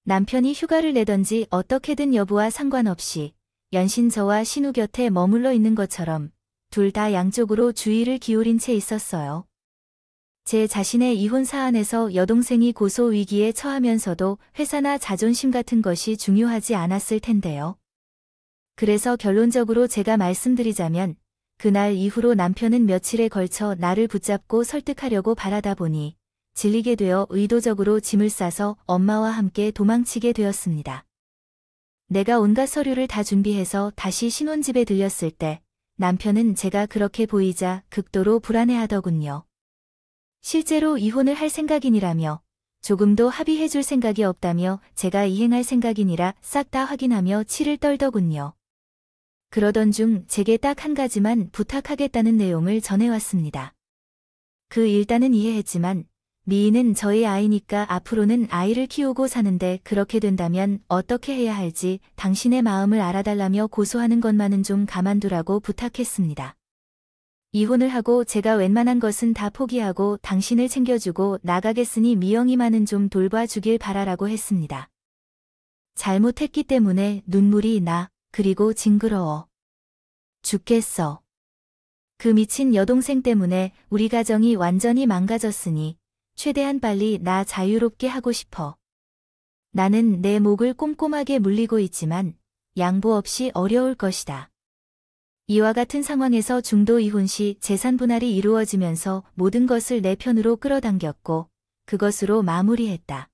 남편이 휴가를 내던지 어떻게든 여부와 상관없이 연신 저와 신우 곁에 머물러 있는 것처럼 둘 다 양쪽으로 주의를 기울인 채 있었어요. 제 자신의 이혼 사안에서 여동생이 고소 위기에 처하면서도 회사나 자존심 같은 것이 중요하지 않았을 텐데요. 그래서 결론적으로 제가 말씀드리자면 그날 이후로 남편은 며칠에 걸쳐 나를 붙잡고 설득하려고 바라다 보니 질리게 되어 의도적으로 짐을 싸서 엄마와 함께 도망치게 되었습니다. 내가 온갖 서류를 다 준비해서 다시 신혼집에 들렸을 때 남편은 제가 그렇게 보이자 극도로 불안해하더군요. 실제로 이혼을 할 생각이니라며 조금도 합의해줄 생각이 없다며 제가 이행할 생각이니라 싹 다 확인하며 치를 떨더군요. 그러던 중 제게 딱 한 가지만 부탁하겠다는 내용을 전해왔습니다. 그 일단은 이해했지만 미인은 저희 아이니까 앞으로는 아이를 키우고 사는데 그렇게 된다면 어떻게 해야 할지 당신의 마음을 알아달라며 고소하는 것만은 좀 가만두라고 부탁했습니다. 이혼을 하고 제가 웬만한 것은 다 포기하고 당신을 챙겨주고 나가겠으니 미영이만은 좀 돌봐주길 바라라고 했습니다. 잘못했기 때문에 눈물이 나. 그리고 징그러워. 죽겠어. 그 미친 여동생 때문에 우리 가정이 완전히 망가졌으니 최대한 빨리 나 자유롭게 하고 싶어. 나는 내 목을 꼼꼼하게 물리고 있지만 양보 없이 어려울 것이다. 이와 같은 상황에서 중도 이혼 시 재산 분할이 이루어지면서 모든 것을 내 편으로 끌어당겼고 그것으로 마무리했다.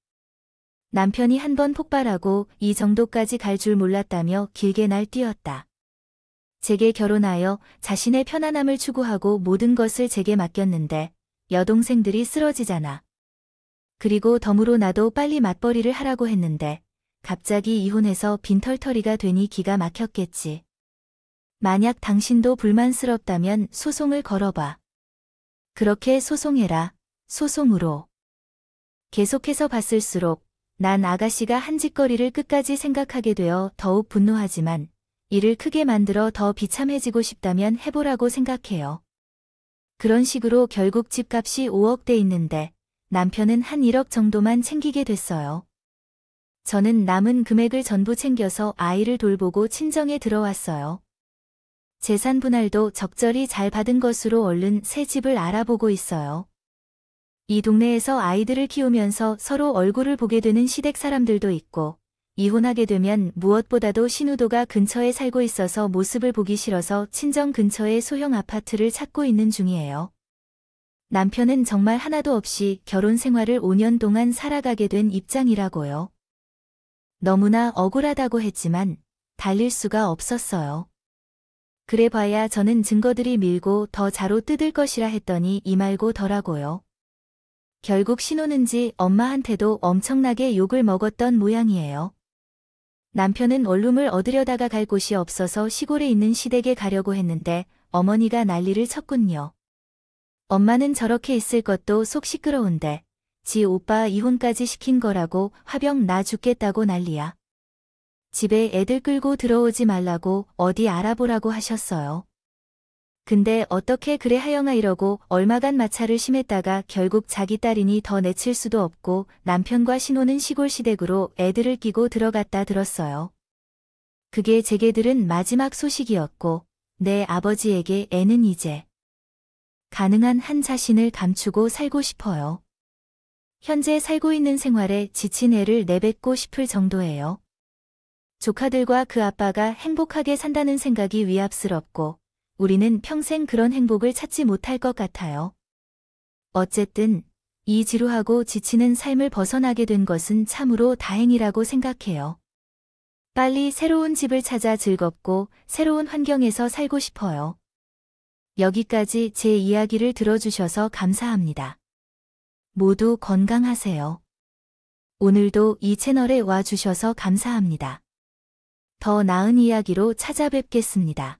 남편이 한 번 폭발하고 이 정도까지 갈 줄 몰랐다며 길게 날뛰었다. 제게 결혼하여 자신의 편안함을 추구하고 모든 것을 제게 맡겼는데 여동생들이 쓰러지잖아. 그리고 덤으로 나도 빨리 맞벌이를 하라고 했는데 갑자기 이혼해서 빈털터리가 되니 기가 막혔겠지. 만약 당신도 불만스럽다면 소송을 걸어봐. 그렇게 소송해라. 소송으로. 계속해서 봤을수록 난 아가씨가 한 짓거리를 끝까지 생각하게 되어 더욱 분노하지만 이를 크게 만들어 더 비참해지고 싶다면 해보라고 생각해요. 그런 식으로 결국 집값이 5억 돼 있는데 남편은 한 1억 정도만 챙기게 됐어요. 저는 남은 금액을 전부 챙겨서 아이를 돌보고 친정에 들어왔어요. 재산 분할도 적절히 잘 받은 것으로 얼른 새 집을 알아보고 있어요. 이 동네에서 아이들을 키우면서 서로 얼굴을 보게 되는 시댁 사람들도 있고 이혼하게 되면 무엇보다도 신우도가 근처에 살고 있어서 모습을 보기 싫어서 친정 근처의 소형 아파트를 찾고 있는 중이에요. 남편은 정말 하나도 없이 결혼 생활을 5년 동안 살아가게 된 입장이라고요. 너무나 억울하다고 했지만 달릴 수가 없었어요. 그래 봐야 저는 증거들이 밀고 더 자로 뜯을 것이라 했더니 이 말고 더라고요. 결국 신우는지 엄마한테도 엄청나게 욕을 먹었던 모양이에요. 남편은 원룸을 얻으려다가 갈 곳이 없어서 시골에 있는 시댁에 가려고 했는데 어머니가 난리를 쳤군요. 엄마는 저렇게 있을 것도 속 시끄러운데 지 오빠 이혼까지 시킨 거라고 화병 나 죽겠다고 난리야. 집에 애들 끌고 들어오지 말라고 어디 알아보라고 하셨어요. 근데 어떻게 그래 하영아 이러고 얼마간 마찰을 심했다가 결국 자기 딸이니 더 내칠 수도 없고 남편과 신우는 시골 시댁으로 애들을 끼고 들어갔다 들었어요. 그게 제게 들은 마지막 소식이었고 내 아버지에게 애는 이제 가능한 한 자신을 감추고 살고 싶어요. 현재 살고 있는 생활에 지친 애를 내뱉고 싶을 정도예요. 조카들과 그 아빠가 행복하게 산다는 생각이 위압스럽고 우리는 평생 그런 행복을 찾지 못할 것 같아요. 어쨌든 이 지루하고 지치는 삶을 벗어나게 된 것은 참으로 다행이라고 생각해요. 빨리 새로운 집을 찾아 즐겁고 새로운 환경에서 살고 싶어요. 여기까지 제 이야기를 들어주셔서 감사합니다. 모두 건강하세요. 오늘도 이 채널에 와 주셔서 감사합니다. 더 나은 이야기로 찾아뵙겠습니다.